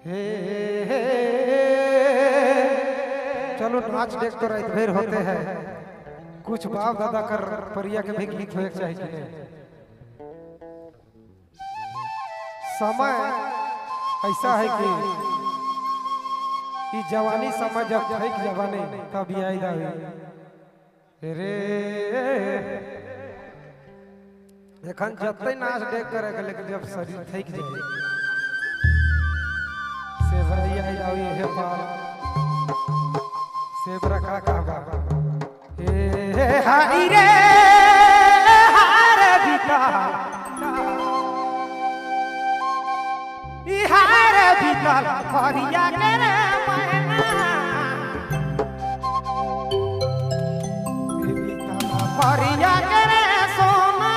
हे चलो नाच देख तो रात भर होते हैं, कुछ बाप दादा कर परिया के भी गीत होए चाहिए कि नहीं। समय ऐसा है कि जवानी समय जब थक जवानी तब याद आवे रे एखन जते नाच देख करे लेकिन जब शरीर थक जाए से भैया आवे हे पार से बरका का बाबा हे हाय रे हार बिता ई हार बिता परिया करे परिया करे सोना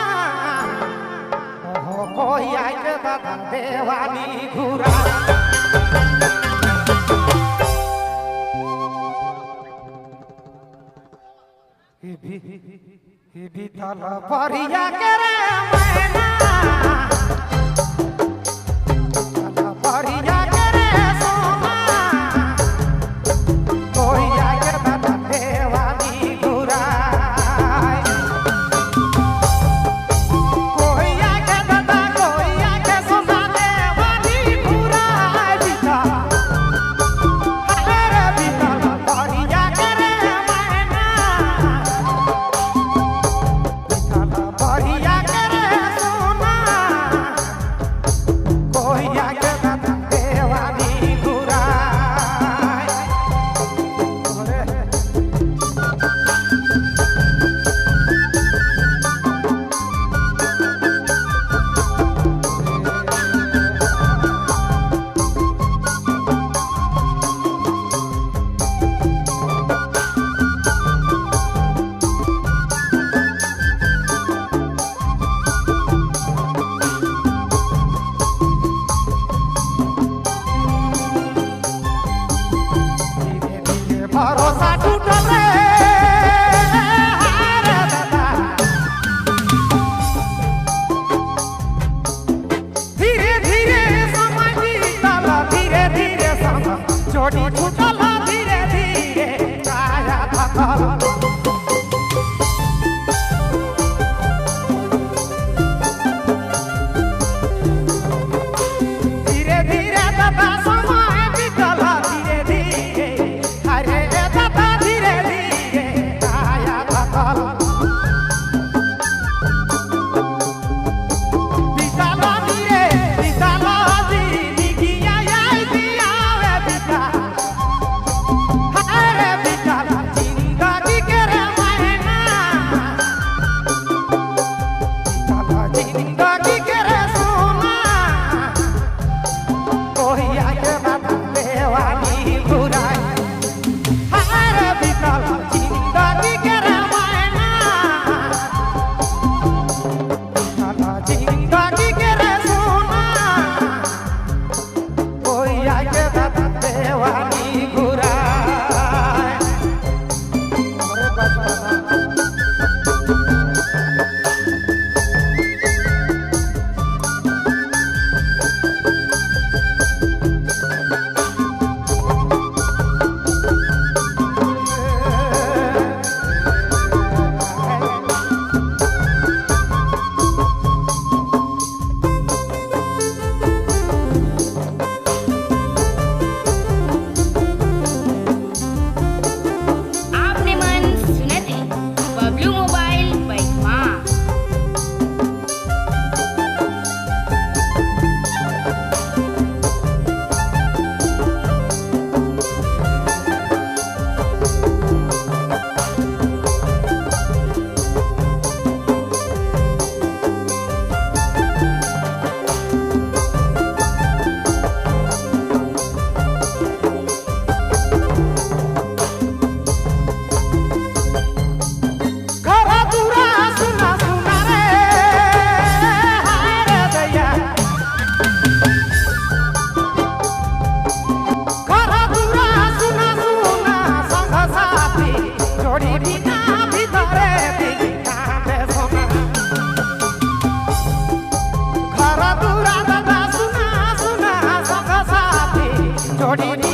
हो कोई आके दादा देवानी घुरा ही भी ताला परिया करे मैना परिया करे सोना कोई आके दादा देवानी घुरा परिया करे जोड़ी